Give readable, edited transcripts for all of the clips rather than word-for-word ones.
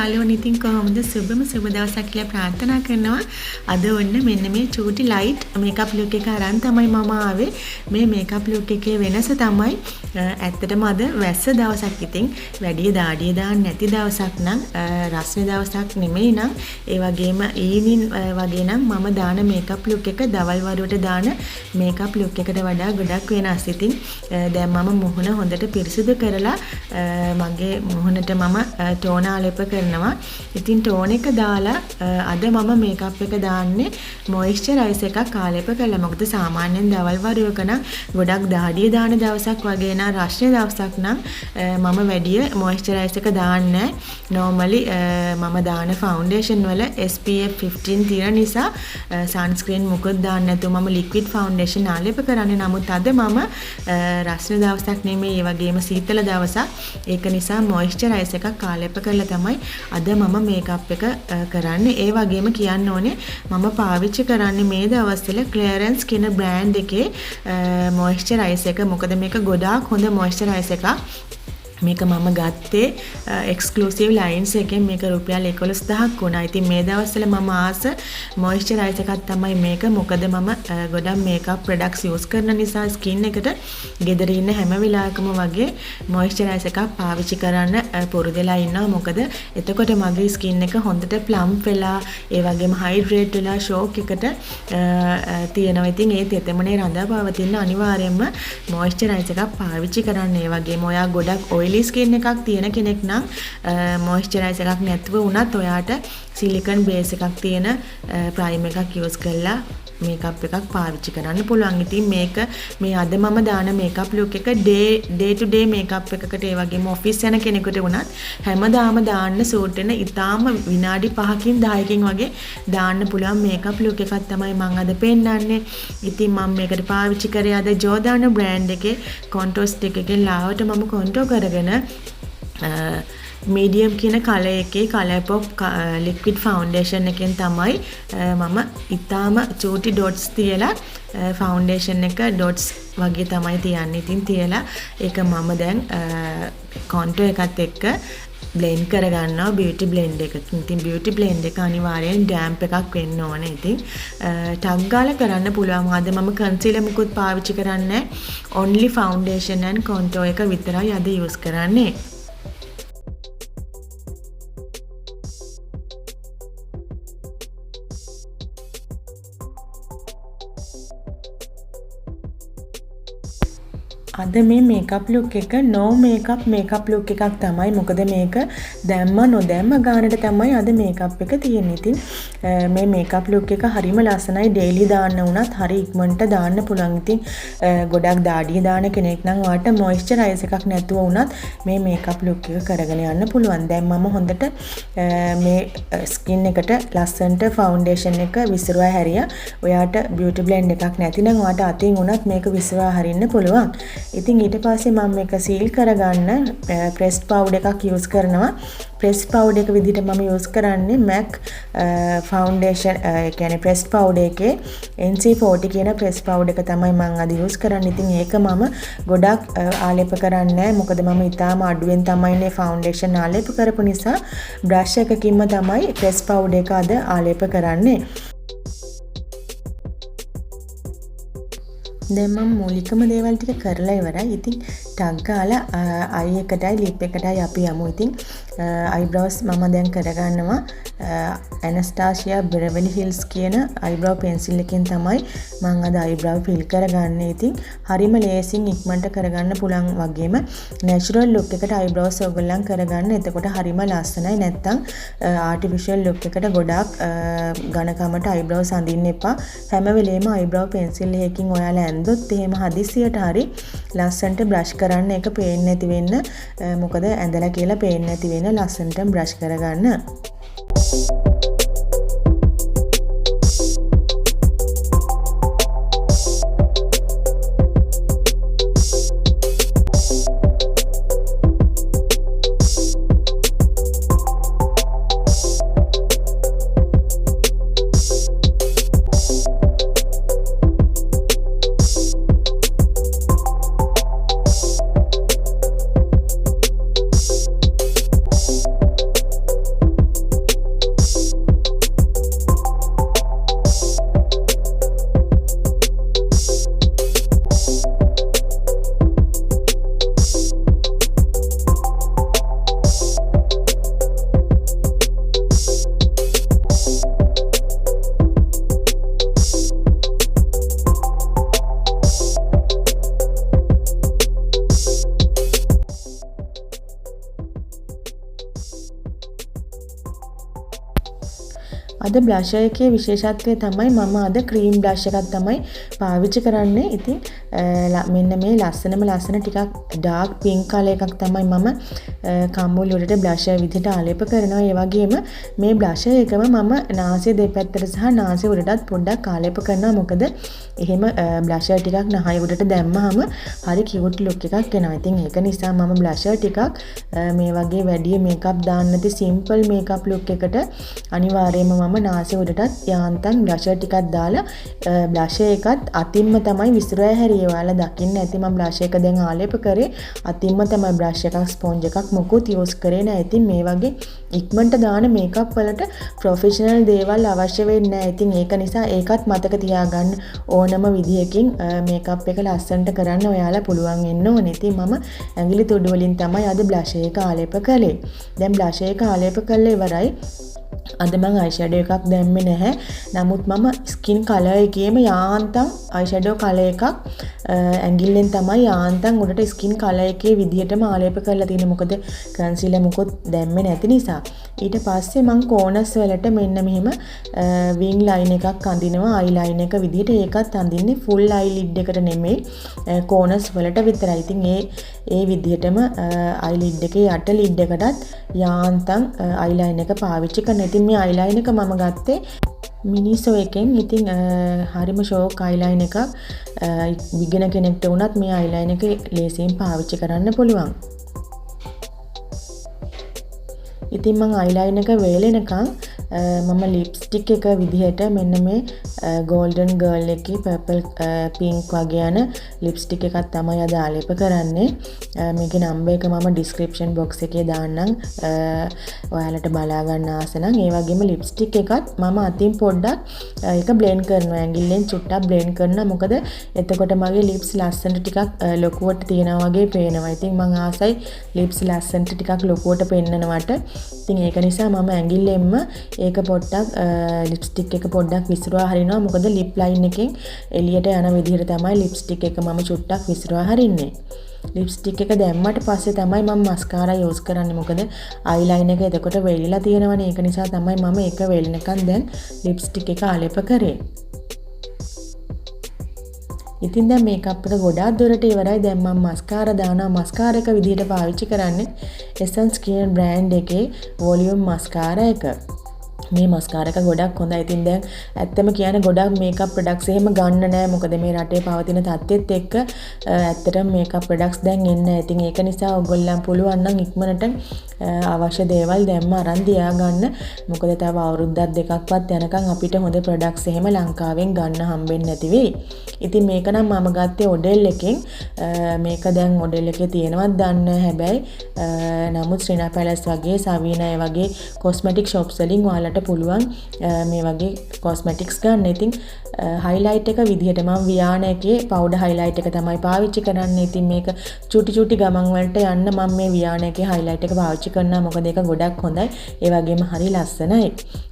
යාළුවෝ ඉතින් කොහොමද සුබම සුබ දවසක් කියලා ප්‍රාර්ථනා කරනවා. අද ඔන්න මෙන්න මේ චූටි ලයිට් මේකප් ලුක් එක අරන් තමයි මම ආවේ. මේ මේකප් ලුක් එකේ වෙනස තමයි ඇත්තටම අද වැස්ස දවසක් ඉතින් වැඩි දාඩිය දාන්න නැති දවසක් නම් රස්නේ දවසක් නෙමෙයි නම් ඒ වගේම ඊවිනින් වගේ නම් මම දාන මේකප් ලුක් එක දවල් වරුවට දාන මේකප් ලුක් එකට වඩා ගොඩක් වෙනස්. ඉතින් දැන් මම මුහුණ හොඳට පිරිසිදු කරලා මගේ මුහුණට මම ටෝන ආලේප කරනවා. ඉතින් ටෝන එක දාලා අද මම මේකප් එක දාන්නේ මොයිස්චරයිස් එකක් ආලේප කරලා. මොකද සාමාන්‍යයෙන් දවල් වරුවක නම් ගොඩක් දාඩිය දාන දවසක් වගේ නම් රස්නේ දවසක් නම් මම වැඩි මොයිස්චරයිස් එක දාන්නේ නෝමලි මම දාන ෆවුන්ඩේෂන් වල SPF 15 තියෙන නිසා සන්ස්ක්‍රීන් මුකුත් දාන්න නැතුව මම ලික්විඩ් ෆවුන්ඩේෂන් ආලේප කරන්නේ. නමුත් අද මම රස්නේ දවසක් නෙමෙයි ඒ වගේම සීතල දවසක්. ඒක නිසා මොයිස්චරයිස් එකක් ආලේප කරලා තමයි අද මම මේකප් එක කරන්නේ. ඒ වගේම කියන්න ඕනේ මම පාවිච්චි කරන්නේ මේ දවස්වල ක්ලියරන්ස් කියන බ්‍රෑන්ඩ් එකේ මොයිස්චරයිස් එක. මොකද මේක ගොඩාක් හොඳ මොයිස්චරයිස් එකක්. මේක මම ගත්තේ එක්ස්ක්ලූසිව් ලයින්ස් එකෙන්. මේක රුපියල් 11000ක් වුණා. ඉතින් මේ දවස්වල මම ආස මොයිස්චරයිස් එකක් තමයි මේක. මොකද මම ගොඩක් මේකප් ප්‍රොඩක්ට්ස් යූස් කරන නිසා ස්කින් එකට ගෙදර ඉන්න හැම වෙලාවකම වගේ මොයිස්චරයිස් එකක් පාවිච්චි කරන්න පුරුදුලා ඉන්නවා. මොකද එතකොට මගේ ස්කින් එක හොඳට ප්ලම්ප් වෙලා ඒ වගේම හයිඩ්‍රේට් වෙලා ෂෝක් එකට තියෙනවා. ඉතින් ඒ තෙතමනේ රඳා පවතින අනිවාර්යයෙන්ම මොයිස්චරයිස් එකක් පාවිච්චි කරන්න. ඒ වගේම ඔයා ගොඩක් ඔයිලි ස්කින් එකක් තියෙන කෙනෙක් නම් මොයිස්චරයිස් එකක් නැතුව වුණත් ඔයාට සිලිකන් බේස් එකක් තියෙන ප්‍රයිම් එකක් යූස් කරලා මේකප් එකක් පාවිච්චි කරන්න පුළුවන්. ඉතින් මේක මේ අද මම දාන මේකප් ලුක් එක ඩේ ටු ඩේ මේකප් එකකට ඒ වගේම ඔෆිස් යන කෙනෙකුට වුණත් හැමදාම දාන්න සූට් වෙන ඉතාලම විනාඩි 5කින් 10කින් වගේ දාන්න පුළුවන් මේකප් ලුක් එකක් තමයි මම අද පෙන්නන්නේ. ඉතින් මම මේකට පාවිච්චි කරේ අද ජෝදාන බ්‍රෑන්ඩ් එකේ කොන්ටෝර් ස්ටික් එකෙන් ලාවට මම කොන්ටෝර් කරගෙන මීඩියම් කියන කලර් එකේ කලර් පොප් ලික්විඩ් ෆවුන්ඩේෂන් එකෙන් තමයි මම ඊටාම චූටි ඩොට්ස් තියලා ෆවුන්ඩේෂන් එක ඩොට්ස් වගේ තමයි තියන්නේ. ඉතින් තියලා ඒක මම දැන් කොන්ටෝර් එකත් එක්ක බ්ලෙන්ඩ් කරගන්නවා බියුටි බ්ලෙන්ඩ් එකකින්. ඉතින් බියුටි බ්ලෙන්ඩ් එක අනිවාර්යෙන් ඩැම්ප් එකක් වෙන්න ඕනේ. ඉතින් ටග් ගාලා කරන්න පුළුවන්. අද මම කන්සීලර් මුකුත් පාවිච්චි කරන්නේ ඔන්ලි ෆවුන්ඩේෂන් ඇන්ඩ් කොන්ටෝර් එක විතරයි අද යූස් කරන්නේ. අද මේ මේකප් ලුක් එක නෝ මේකප් ලුක් එකක් තමයි. මොකද මේක දැම්ම නොදැම්ම ගානට තමයි අද මේකප් එක තියෙන්නේ. ඉතින් මේ මේකප් ලුක් එක හරිම ලස්සනයි. ඩේලි දාන්න වුණත් හරි ඉක්මනට දාන්න පුළුවන්. ඉතින් ගොඩක් දාඩිය දාන කෙනෙක් නම් ඔයාට මොයිස්චරයිස් එකක් නැතුව වුණත් මේ මේකප් ලුක් එක කරගෙන යන්න පුළුවන්. දැන් මම හොඳට මේ ස්කින් එකට ලස්සනට ෆවුන්ඩේෂන් එක විසිරුවා හැරියා. ඔයාට බියුටි බ්ලෙන්ඩ් එකක් නැතිනම් ඔයාට අතින් උනත් මේක විසිරුවා හරින්න පුළුවන්. ඉතින් ඊට පස්සේ මම මේක සීල් කරගන්න ප්‍රෙස්ඩ් පවුඩර් එකක් යූස් කරනවා. ප්‍රෙස්ඩ් පවුඩර් එක විදිහට මම යූස් කරන්නේ MAC ෆවුන්ඩේෂන් ඒ කියන්නේ ප්‍රෙස්ඩ් පවුඩර් එකේ NC40 කියන ප්‍රෙස්ඩ් පවුඩර් එක තමයි මම අද යූස් කරන්නේ. ඉතින් ඒක මම ගොඩක් ආලේප කරන්නේ නැහැ. මොකද මම ඊටාම අඩුවෙන් තමයි මේ ෆවුන්ඩේෂන් ආලේප කරපු නිසා බ්‍රෂ් එකකින්ම තමයි ප්‍රෙස්ඩ් පවුඩර් එක අද ආලේප කරන්නේ. දැන් මම මූලිකම දේවල් ටික කරලා ඉවරයි. ඉතින් ටග් ගාලා අයි එකටයි ලිප් එකටයි අපි යමු. ඉතින් අයිබ්‍රෝස් මම දැන් කරගන්නවා ඇනස්ටාෂියා බෙවර්ලි හිල්ස් කියන අයිබ්‍රෝ පෙන්සිල් එකෙන් තමයි මම අද අයිබ්‍රෝ ෆිල් කරගන්නේ. ඉතින් හරිම ලේසින් ඉක්මනට කරගන්න පුළුවන් වගේම නැචරල් ලුක් එකට අයිබ්‍රෝස් ඔයගොල්ලන් කරගන්න. එතකොට හරිම ලස්සනයි. නැත්තම් ආටිෆිෂල් ලුක් එකට ගොඩාක් ඝනකමට අයිබ්‍රෝස් අඳින්න එපා. හැම වෙලේම අයිබ්‍රෝ පෙන්සිල් එකකින් ඔයාලා ඇඳොත් එහෙම හදිසියට හරි ලස්සනට බ්‍රෂ් කරන්න. ඒක පේන්නේ නැති වෙන්න. මොකද ඇඳලා කියලා පේන්නේ නැති වෙන්න ලස්සනට බ්‍රෂ් කරගන්න. අද බ්ලෂ් එකේ විශේෂත්වය තමයි මම අද ක්‍රීම් බ්ලෂ් එකක් තමයි පාවිච්චි කරන්නේ. ඉතින් මෙන්න මේ ලස්සන ටිකක් ඩාර්ක් පින්ක් කලර් එකක් තමයි මම කම්බුල් උඩට බ්ලෂ් විදිහට ආලේප කරනවා. ඒ වගේම මේ බ්ලෂ් එකම මම නාසය දෙපැත්තට සහ නාසය උඩටත් පොඩ්ඩක් ආලේප කරනවා. මොකද එහෙම බ්ලෂ් ටිකක් නහය උඩට දැම්මහම හරි කියුට් ලුක් එකක් එනවා. ඉතින් ඒක නිසා මම බ්ලෂ් ටිකක් මේ වගේ වැඩි මේකප් දාන්න නැති සිම්පල් මේකප් ලුක් එකට අනිවාර්යයෙන්ම මම නාසය උඩටත් යාන්තම් බ්ලෂ් ටිකක් දාලා බ්ලෂ් එකත් අතින්ම තමයි විසිරුවා හැරියේ. ඔයාලා දකින්න ඇති මම බ්ලෂ් එක දැන් ආලේප කරේ අතින්ම තමයි බ්ලෂ් එකක් ස්පොන්ජ් එකක් මොකුත් යූස් කරේ නැහැ. ඉතින් මේ වගේ ඉක්මනට දාන මේකප් වලට ප්‍රොෆෙෂනල් දේවල් අවශ්‍ය වෙන්නේ නැහැ. ඉතින් ඒක නිසා ඒකත් මතක තියාගන්න ඕනම විදියකින් මේකප් එක ලස්සනට කරන්න ඔයාලා පුළුවන් වෙන්න ඕනේ. ඉතින් මම ඇඟිලි තුඩු වලින් තමයි අද බ්ලෂ් එක ආලේප කළේ. දැන් බ්ලෂ් එක ආලේප කළා ඉවරයි. අද මම අයිෂැඩෝ එකක් දැම්මේ නැහැ. නමුත් මම ස්කින් කලර් එකේම යාන්තම් අයිෂැඩෝ කලර් එකක් ඇඟිල්ලෙන් තමයි යාන්තම් උඩට ස්කින් කලර් එකේ විදිහටම ආලේප කරලා තියෙන්නේ. මොකද කන්සීලර් මොකොත් දැම්මේ නැති නිසා. ඊට පස්සේ මම කෝනස් වලට මෙන්න මෙහෙම විං ලයින් එකක් අඳිනවා. අයි ලයින් එක විදිහට ඒකත් අඳින්නේ ෆුල් අයි ලිඩ් එකට නෙමෙයි කෝනස් වලට විතරයි. ඉතින් ඒ විදිහටම අයි ලිඩ් එකේ යට ලිඩ් එකටත් යාන්තම් අයි ලයින් එක පාවිච්චි කරනවා. ඉතින් මේ අයි ලයින් එක මම ගත්තේ මිනිසෝ එකෙන්. ඉතින් හරිම ෂෝක් අයි ලයින් එකක්. බිග්නර් කෙනෙක්ට වුණත් මේ අයි ලයින් එක ලේසියෙන් පාවිච්චි කරන්න පුළුවන්. ඉතින් මම අයි ලයින් එක වේලෙනකන් මම ලිප්ස්ටික් එක විදිහට මෙන්න මේ ගෝල්ඩන් ගර්ල් එකේ පර්පල් පින්ක් වගේ යන ලිප්ස්ටික් එකක් තමයි අද ආලේප කරන්නේ. මේකේ නම්බර් එක මම ඩිස්ක්‍රිප්ෂන් බොක්ස් එකේ දාන්නම්. ඔයාලට බලා ගන්න ආස නම් ඒ වගේම ලිප්ස්ටික් එකත් මම අතින් පොඩ්ඩක් ඒක බ්ලෙන්ඩ් කරනවා. ඇඟිල්ලෙන් චුට්ටක් බ්ලෙන්ඩ් කරනවා. මොකද එතකොට මගේ ලිප්ස් ලස්සනට ටිකක් ලොකුවට තියෙනවා වගේ පේනවා. ඉතින් මම ආසයි ලිප්ස් ලස්සනට ටිකක් ලොකුවට පෙන්නනවට. ඉතින් ඒක නිසා මම ඇඟිල්ලෙන්ම ඒක පොඩ්ඩක් ලිප්ස්ටික් එක පොඩ්ඩක් විසිරුවා හරිනවා. මොකද ලිප් ලයින් එකෙන් එළියට යන විදිහට තමයි ලිප්ස්ටික් එක මම චුට්ටක් විසිරුවා හරින්නේ. ලිප්ස්ටික් එක දැම්මට පස්සේ තමයි මම මස්කාරා යූස් කරන්නේ. මොකද අයි ලයින් එක එතකොට වෙලිලා තියෙනවනේ. ඒක නිසා තමයි මම ඒක වෙලනකන් දැන් ලිප්ස්ටික් එක ආලේප කරේ. ඉතින් දැන් මේකප් එක ගොඩාක් දුරට ඉවරයි. දැන් මම මස්කාරා දානවා. මස්කාරා එක විදිහට පාවිච්චි කරන්නේ Essence Skin brand එකේ volume මස්කාරා එක. මේ මස්කාරා එක ගොඩක් හොඳයි. ඉතින් දැන් ඇත්තම කියන්නේ ගොඩක් මේකප් ප්‍රොඩක්ට්ස් එහෙම ගන්න නැහැ. මොකද මේ රටේ පවතින තත්ත්වෙත් එක්ක ඇත්තටම මේකප් ප්‍රොඩක්ට්ස් දැන් එන්නේ නැහැ. ඉතින් ඒක නිසා ඔයගොල්ලන් පුළුවන් නම් ඉක්මනට අවශ්‍ය දේවල් දැම්ම අරන් තියාගන්න. මොකද තව අවුරුද්දක් දෙකක්වත් යනකම් අපිට හොඳ ප්‍රොඩක්ට්ස් එහෙම ලංකාවෙන් ගන්න හම්බෙන්නේ නැති වෙයි. ඉතින් මේක නම් මම ගත්තේ ඔඩෙල් එකෙන්. මේක දැන් ඔඩෙල් එකේ තියෙනවද දන්නේ නැහැ. හැබැයි නමුත් ශ්‍රීනා පැලස් වගේ සවීනා වගේ කොස්මැටික් shops වලින් ඔයාලට පුළුවන් මේ වගේ කොස්මැටික්ස් ගන්න. ඉතින් highlight එක විදිහට මම වියාන එකේ powder highlight එක තමයි පාවිච්චි කරන්නේ. ඉතින් මේක චුටි ගමන් වලට යන්න මම මේ වියාන එකේ highlight එක පාවිච්චි කරනවා. මොකද ඒක ගොඩක් හොඳයි. ඒ වගේම හරි ලස්සනයි.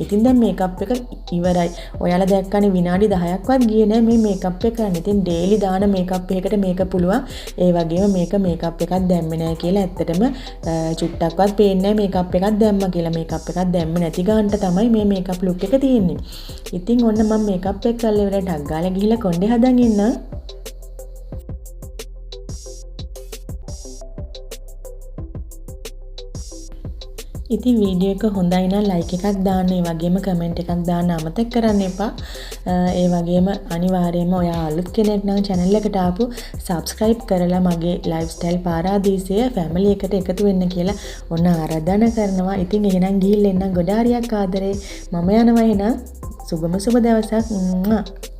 ඉතින් දැන් මේකප් එක ඉවරයි. ඔයාලා දැක්කනේ විනාඩි 10ක්වත් ගියේ නැහැ මේ මේකප් එක කරන්න. ඉතින් daily දාන මේකප් එකකට මේක පුළුවන්. ඒ වගේම මේක මේකප් එකක් දැම්මේ නැහැ කියලා ඇත්තටම චුට්ටක්වත් පේන්නේ නැහැ මේකප් එකක් දැම්මා කියලා. මේකප් එකක් දැම්මේ නැති ගානට තමයි මේ මේකප් ලුක් එක තියෙන්නේ. ඉතින් ඔන්න මම මේකප් එක කරලා ඉවරයි. ඩක් ගාලා ගිහිල්ලා කොණ්ඩේ හදන් ඉන්න. ඉතින් වීඩියෝ එක හොඳයි නම් ලයික් එකක් දාන්න. ඒ වගේම කමෙන්ට් එකක් දාන්න අමතක කරන්න එපා. ඒ වගේම අනිවාර්යයෙන්ම ඔයා අලුත් කෙනෙක් නම් channel එකට ආපු subscribe කරලා මගේ lifestyle පාරාදීසය family එකට එකතු වෙන්න කියලා ඔන්න ආරාධනා කරනවා. ඉතින් එහෙනම් ගිහින් එන්න ගොඩාරියක් ආදරේ. මම යනවා එහෙනම්. සුබම සුබ දවසක්.